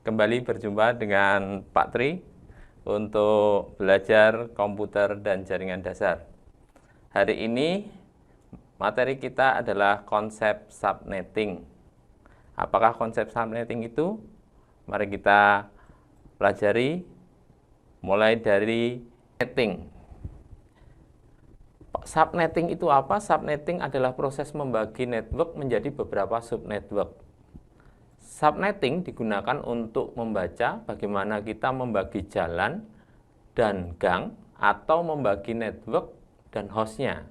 Kembali berjumpa dengan Pak Tri untuk belajar komputer dan jaringan dasar. Hari ini materi kita adalah konsep subnetting. Apakah konsep subnetting itu? Mari kita pelajari mulai dari netting. Subnetting itu apa? Subnetting adalah proses membagi network menjadi beberapa subnetwork. Subnetting digunakan untuk membaca bagaimana kita membagi jalan dan gang atau membagi network dan hostnya.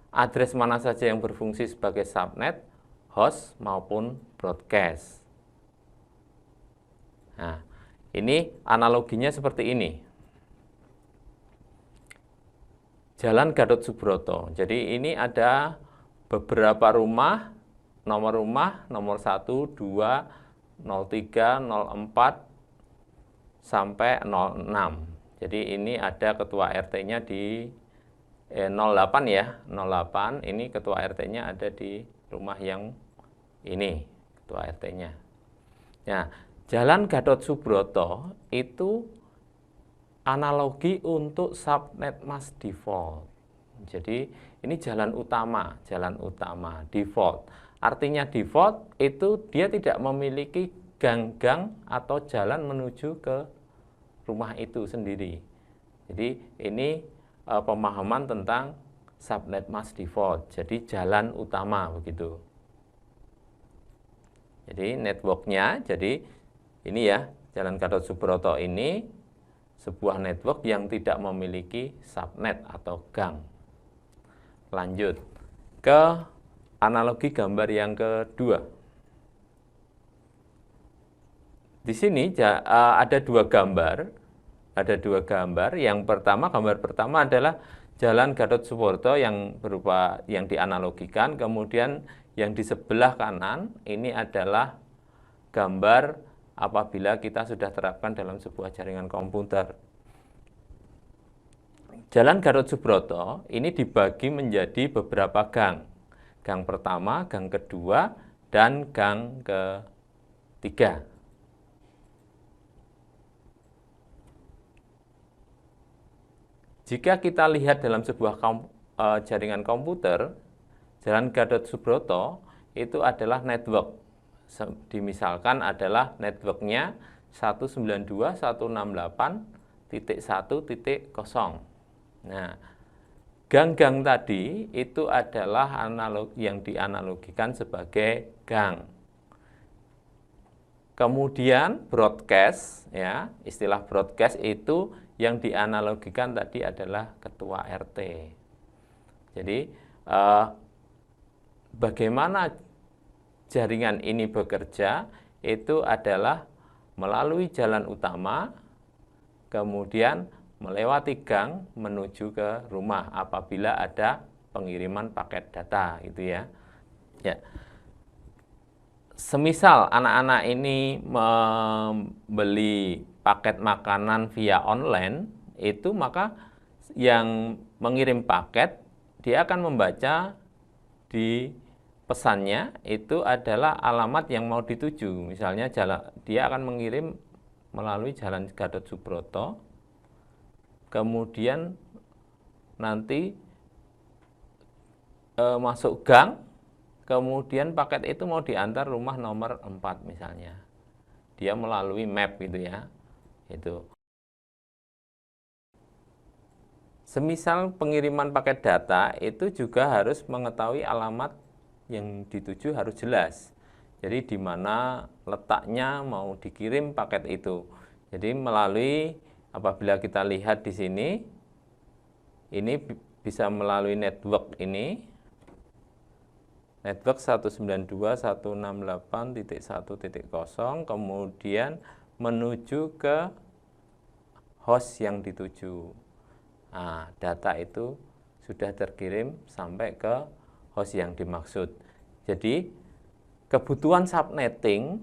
Address mana saja yang berfungsi sebagai subnet, host maupun broadcast. Nah, ini analoginya seperti ini. Jalan Gatot Subroto. Jadi ini ada beberapa rumah, nomor 1, 2, 03, 04, sampai 06. Jadi ini ada ketua RT-nya di 08 ya, 08. Ini ketua RT-nya ada di rumah yang ini, ketua RT-nya. Nah, Jalan Gatot Subroto itu analogi untuk subnet mask default. Jadi ini jalan utama default. Artinya default itu dia tidak memiliki gang-gang atau jalan menuju ke rumah itu sendiri. Jadi ini pemahaman tentang subnet mask default. Jadi jalan utama begitu. Jadi networknya, jadi ini ya, Jalan Gatot Subroto ini sebuah network yang tidak memiliki subnet atau gang. Lanjut ke analogi gambar yang kedua. Di sini ada dua gambar. Yang pertama, gambar pertama adalah Jalan Gatot Subroto yang dianalogikan. Kemudian yang di sebelah kanan ini adalah gambar apabila kita sudah terapkan dalam sebuah jaringan komputer. Jalan Gatot Subroto ini dibagi menjadi beberapa gang. Gang pertama, gang kedua, dan gang ketiga. Jika kita lihat dalam sebuah jaringan komputer, Jalan Gatot Subroto itu adalah network. Dimisalkan adalah networknya 192.168.1.0. Nah, gang-gang tadi itu adalah yang dianalogikan sebagai gang. Kemudian broadcast, ya, istilah broadcast itu yang dianalogikan tadi adalah ketua RT. Jadi bagaimana jaringan ini bekerja itu adalah melalui jalan utama, kemudian melewati gang menuju ke rumah apabila ada pengiriman paket data gitu ya. Ya. Semisal anak-anak ini membeli paket makanan via online, itu maka yang mengirim paket dia akan membaca di pesannya itu adalah alamat yang mau dituju. Misalnya dia akan mengirim melalui Jalan Gatot Subroto. Kemudian nanti masuk gang, kemudian paket itu mau diantar rumah nomor 4 misalnya. Dia melalui map gitu ya. Itu. Semisal pengiriman paket data itu juga harus mengetahui alamat yang dituju harus jelas. Jadi di mana letaknya mau dikirim paket itu. Jadi melalui apabila kita lihat di sini, ini bisa melalui network ini, network 192.168.1.0, kemudian menuju ke host yang dituju. Nah, data itu sudah terkirim sampai ke host yang dimaksud. Jadi kebutuhan subnetting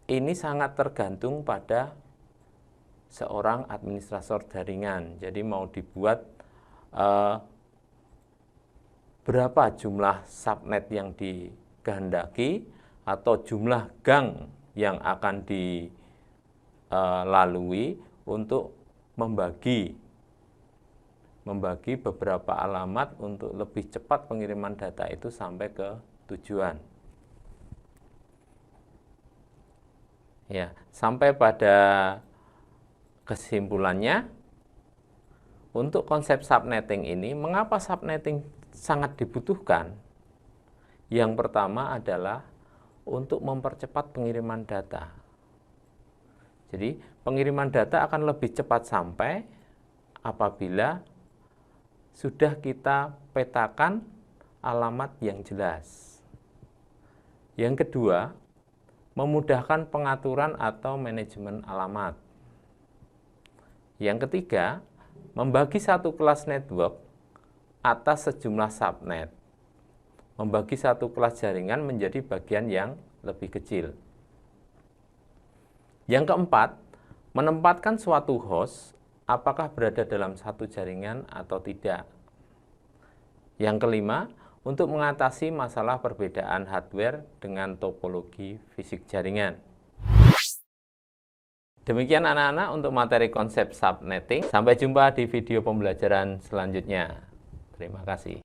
ini sangat tergantung pada seorang administrator jaringan. Jadi mau dibuat berapa jumlah subnet yang dikehendaki atau jumlah gang yang akan dilalui untuk membagi beberapa alamat untuk lebih cepat pengiriman data itu sampai ke tujuan. Ya, sampai pada kesimpulannya, untuk konsep subnetting ini, mengapa subnetting sangat dibutuhkan? Yang pertama adalah untuk mempercepat pengiriman data. Jadi, pengiriman data akan lebih cepat sampai apabila sudah kita petakan alamat yang jelas. Yang kedua, memudahkan pengaturan atau manajemen alamat. Yang ketiga, membagi satu kelas network atas sejumlah subnet. Membagi satu kelas jaringan menjadi bagian yang lebih kecil. Yang keempat, menempatkan suatu host apakah berada dalam satu jaringan atau tidak. Yang kelima, untuk mengatasi masalah perbedaan hardware dengan topologi fisik jaringan. Demikian anak-anak untuk materi konsep subnetting. Sampai jumpa di video pembelajaran selanjutnya. Terima kasih.